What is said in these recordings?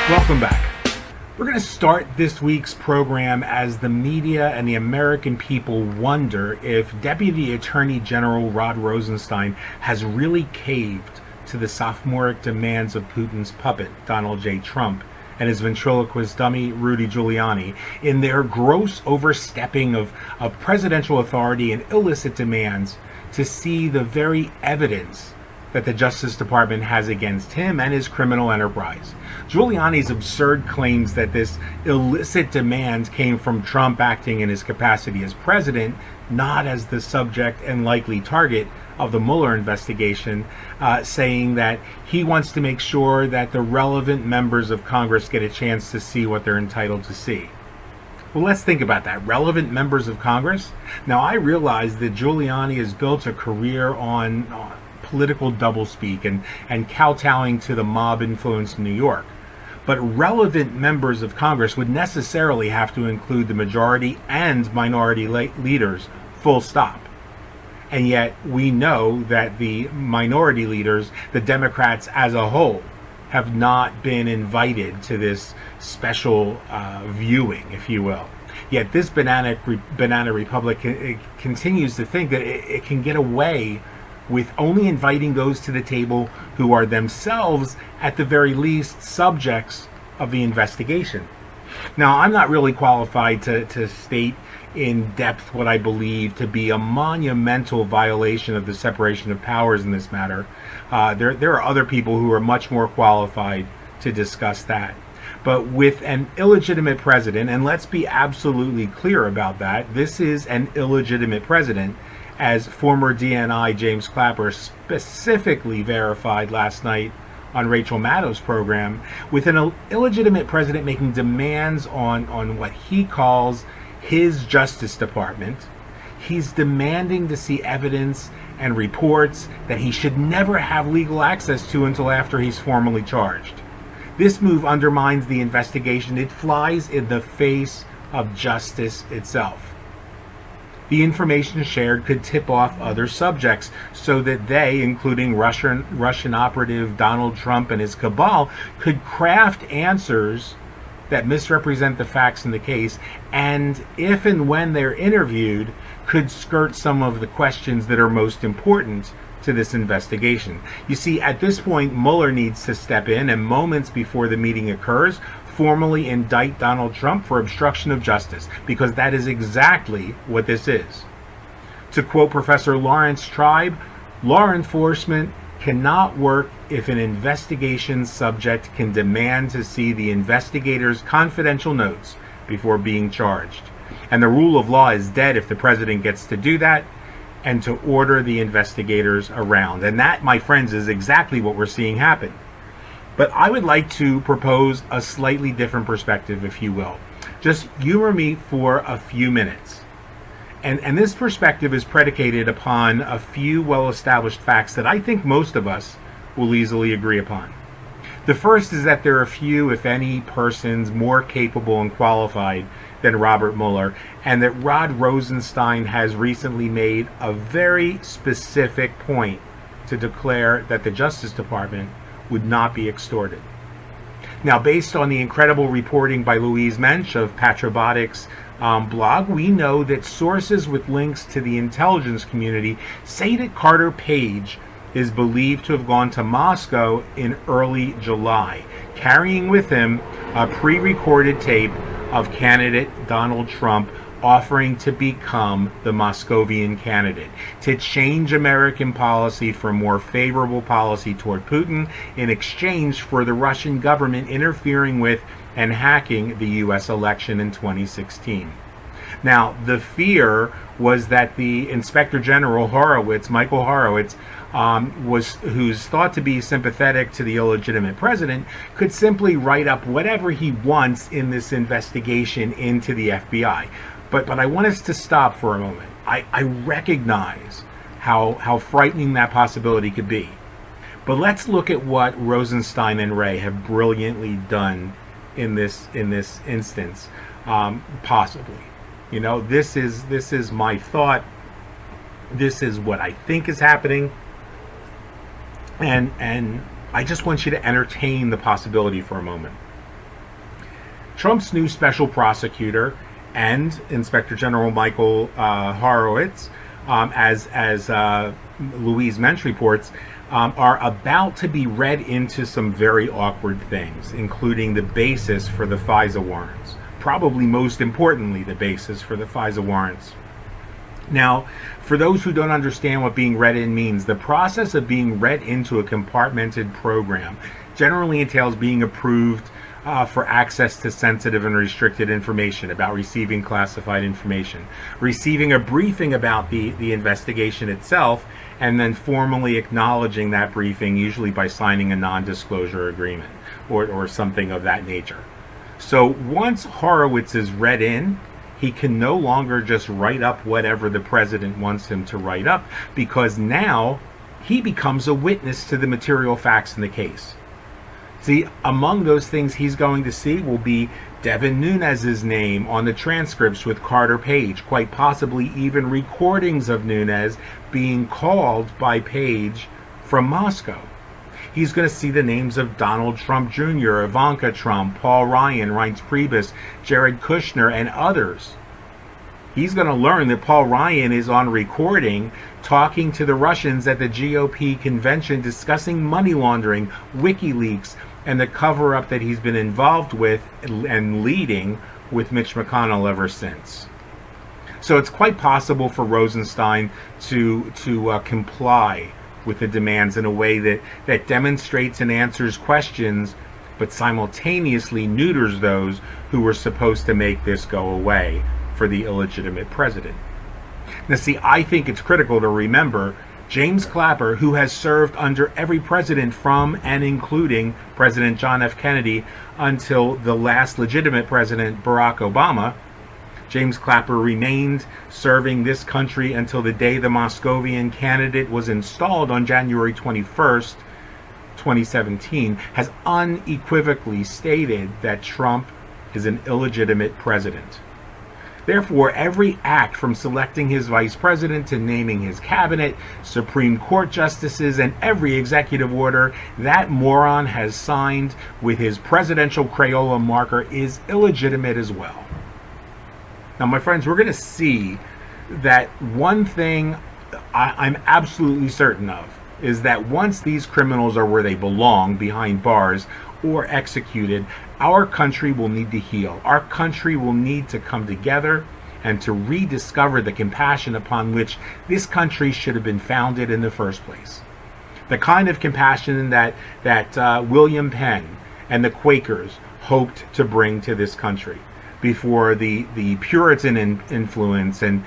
Welcome back. We're going to start this week's program as the media and the American people wonder if Deputy Attorney General Rod Rosenstein has really caved to the sophomoric demands of Putin's puppet, Donald J. Trump, and his ventriloquist dummy, Rudy Giuliani, in their gross overstepping of presidential authority and illicit demands to see the very evidence that the Justice Department has against him and his criminal enterprise. Giuliani's absurd claims that this illicit demand came from Trump acting in his capacity as president, not as the subject and likely target of the Mueller investigation, saying that he wants to make sure that the relevant members of Congress get a chance to see what they're entitled to see. Well, let's think about that. Relevant members of Congress? Now, I realize that Giuliani has built a career on political doublespeak and kowtowing to the mob influence in New York. But relevant members of Congress would necessarily have to include the majority and minority leaders, full stop. And yet we know that the minority leaders, the Democrats as a whole, have not been invited to this special viewing, if you will. Yet this banana republic continues to think that it can get away with only inviting those to the table who are themselves, at the very least, subjects of the investigation. Now, I'm not really qualified to state in depth what I believe to be a monumental violation of the separation of powers in this matter. There are other people who are much more qualified to discuss that. But with an illegitimate president, and let's be absolutely clear about that, this is an illegitimate president, as former DNI James Clapper specifically verified last night on Rachel Maddow's program, with an illegitimate president making demands on what he calls his Justice Department. He's demanding to see evidence and reports that he should never have legal access to until after he's formally charged. This move undermines the investigation. It flies in the face of justice itself. The information shared could tip off other subjects so that they, including Russian operative Donald Trump and his cabal, could craft answers that misrepresent the facts in the case, and if and when they're interviewed, could skirt some of the questions that are most important to this investigation. You see, at this point, Mueller needs to step in and moments before the meeting occurs, formally indict Donald Trump for obstruction of justice, because that is exactly what this is. To quote Professor Lawrence Tribe, law enforcement cannot work if an investigation subject can demand to see the investigator's confidential notes before being charged. And the rule of law is dead if the president gets to do that and to order the investigators around. And that, my friends, is exactly what we're seeing happen. But I would like to propose a slightly different perspective, if you will. Just humor me for a few minutes. And this perspective is predicated upon a few well-established facts that I think most of us will easily agree upon. The first is that there are few, if any, persons more capable and qualified than Robert Mueller, and that Rod Rosenstein has recently made a very specific point to declare that the Justice Department would not be extorted. Now, based on the incredible reporting by Louise Mensch of Patrobotic's blog, we know that sources with links to the intelligence community say that Carter Page is believed to have gone to Moscow in early July, carrying with him a pre-recorded tape of candidate Donald Trump offering to become the Moscovian candidate, to change American policy for more favorable policy toward Putin in exchange for the Russian government interfering with and hacking the U.S. election in 2016. Now, the fear was that the Inspector General Michael Horowitz, who's thought to be sympathetic to the illegitimate president, could simply write up whatever he wants in this investigation into the FBI. But I want us to stop for a moment. I recognize how frightening that possibility could be. But let's look at what Rosenstein and Wray have brilliantly done in this instance, possibly. You know, this is my thought. This is what I think is happening. And I just want you to entertain the possibility for a moment. Trump's new special prosecutor and Inspector General Michael Horowitz, as Louise Mensch reports, are about to be read into some very awkward things, including the basis for the FISA warrants. Probably most importantly, the basis for the FISA warrants. Now, for those who don't understand what being read in means, the process of being read into a compartmented program generally entails being approved for access to sensitive and restricted information, about receiving classified information, receiving a briefing about the investigation itself, and then formally acknowledging that briefing, usually by signing a non-disclosure agreement or something of that nature. So once Horowitz is read in, he can no longer just write up whatever the president wants him to write up, because now he becomes a witness to the material facts in the case. See, among those things he's going to see will be Devin Nunes's name on the transcripts with Carter Page, quite possibly even recordings of Nunes being called by Page from Moscow. He's going to see the names of Donald Trump Jr., Ivanka Trump, Paul Ryan, Reince Priebus, Jared Kushner, and others. He's going to learn that Paul Ryan is on recording talking to the Russians at the GOP convention, discussing money laundering, WikiLeaks, and the cover-up that he's been involved with and leading with Mitch McConnell ever since. So it's quite possible for Rosenstein to comply with the demands in a way that demonstrates and answers questions, but simultaneously neuters those who were supposed to make this go away for the illegitimate president. Now see, I think it's critical to remember James Clapper, who has served under every president from and including President John F. Kennedy until the last legitimate president, Barack Obama. James Clapper remained serving this country until the day the Moscovian candidate was installed on January 21st, 2017, has unequivocally stated that Trump is an illegitimate president. Therefore, every act from selecting his vice president to naming his cabinet, Supreme Court justices, and every executive order that moron has signed with his presidential Crayola marker is illegitimate as well. Now, my friends, we're going to see that one thing I'm absolutely certain of is that once these criminals are where they belong, behind bars or executed, our country will need to heal. Our country will need to come together and to rediscover the compassion upon which this country should have been founded in the first place. The kind of compassion that William Penn and the Quakers hoped to bring to this country before the Puritan influence and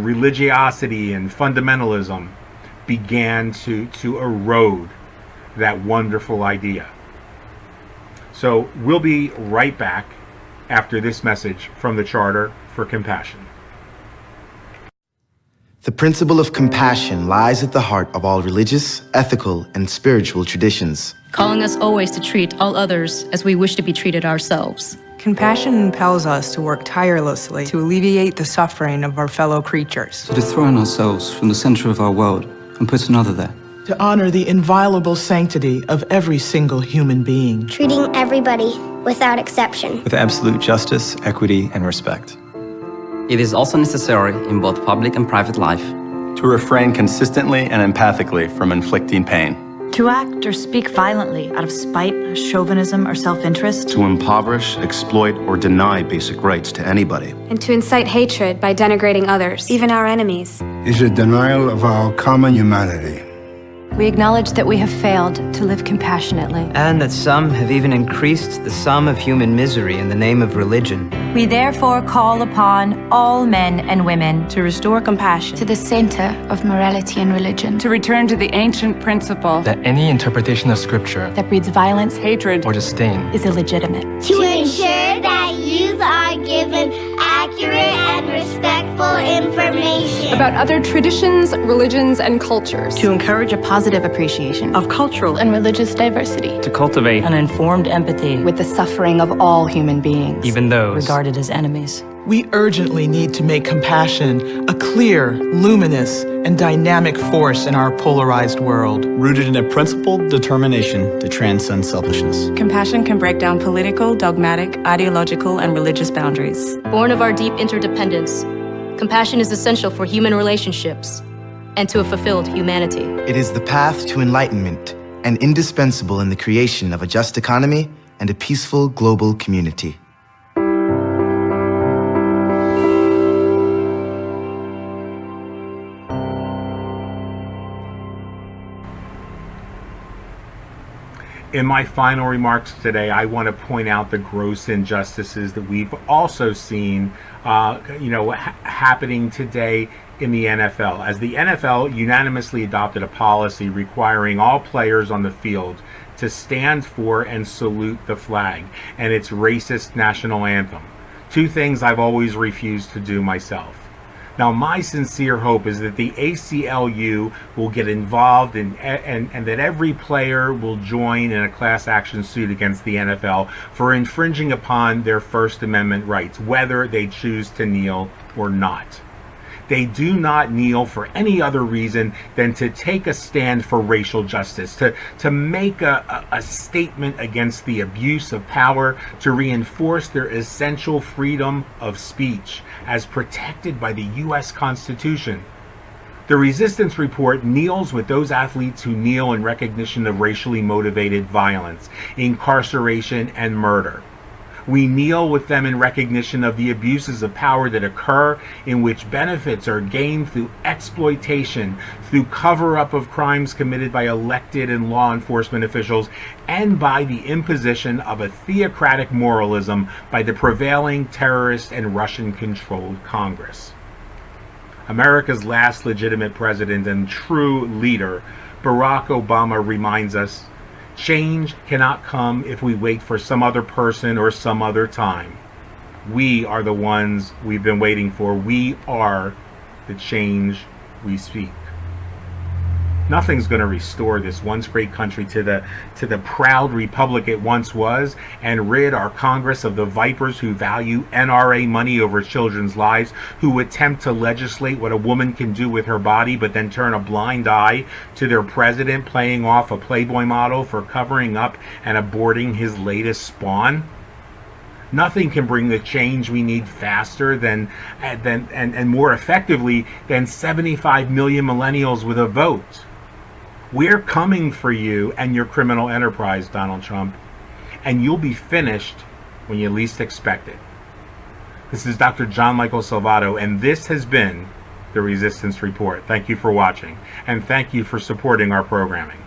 religiosity and fundamentalism began to erode that wonderful idea. So we'll be right back after this message from the Charter for Compassion. The principle of compassion lies at the heart of all religious, ethical, and spiritual traditions, calling us always to treat all others as we wish to be treated ourselves. Compassion impels us to work tirelessly to alleviate the suffering of our fellow creatures. To dethrone ourselves from the center of our world and put another there. To honor the inviolable sanctity of every single human being. Treating everybody without exception. With absolute justice, equity, and respect. It is also necessary in both public and private life. To refrain consistently and empathically from inflicting pain. To act or speak violently out of spite, chauvinism, or self-interest. To impoverish, exploit, or deny basic rights to anybody. And to incite hatred by denigrating others, even our enemies. Is a denial of our common humanity. We acknowledge that we have failed to live compassionately. And that some have even increased the sum of human misery in the name of religion. We therefore call upon all men and women to restore compassion to the center of morality and religion. To return to the ancient principle that any interpretation of scripture that breeds violence, hatred, or disdain is illegitimate. To ensure that youth are given accurate and respectful information about other traditions, religions, and cultures. To encourage a positive appreciation of cultural and religious diversity. To cultivate an informed empathy with the suffering of all human beings, even those regarded as enemies. We urgently need to make compassion a clear, luminous, and dynamic force in our polarized world. Rooted in a principled determination to transcend selfishness. Compassion can break down political, dogmatic, ideological, and religious boundaries. Born of our deep interdependence, compassion is essential for human relationships and to a fulfilled humanity. It is the path to enlightenment and indispensable in the creation of a just economy and a peaceful global community. In my final remarks today, I want to point out the gross injustices that we've also seen, happening today in the NFL, as the NFL unanimously adopted a policy requiring all players on the field to stand for and salute the flag and its racist national anthem. Two things I've always refused to do myself. Now, my sincere hope is that the ACLU will get involved and that every player will join in a class action suit against the NFL for infringing upon their First Amendment rights, whether they choose to kneel or not. They do not kneel for any other reason than to take a stand for racial justice, to make a statement against the abuse of power, to reinforce their essential freedom of speech as protected by the U.S. Constitution. The Resistance Report kneels with those athletes who kneel in recognition of racially motivated violence, incarceration, and murder. We kneel with them in recognition of the abuses of power that occur, in which benefits are gained through exploitation, through cover-up of crimes committed by elected and law enforcement officials, and by the imposition of a theocratic moralism by the prevailing terrorist and Russian-controlled Congress. America's last legitimate president and true leader, Barack Obama, reminds us, change cannot come if we wait for some other person or some other time. We are the ones we've been waiting for. We are the change we speak. Nothing's going to restore this once great country to the proud republic it once was, and rid our Congress of the vipers who value NRA money over children's lives, who attempt to legislate what a woman can do with her body, but then turn a blind eye to their president playing off a Playboy model for covering up and aborting his latest spawn. Nothing can bring the change we need faster and more effectively than 75 million millennials with a vote. We're coming for you and your criminal enterprise, Donald Trump, and you'll be finished when you least expect it. This is Dr. John Michael Salvato, and this has been the Resistance Report. Thank you for watching, and thank you for supporting our programming.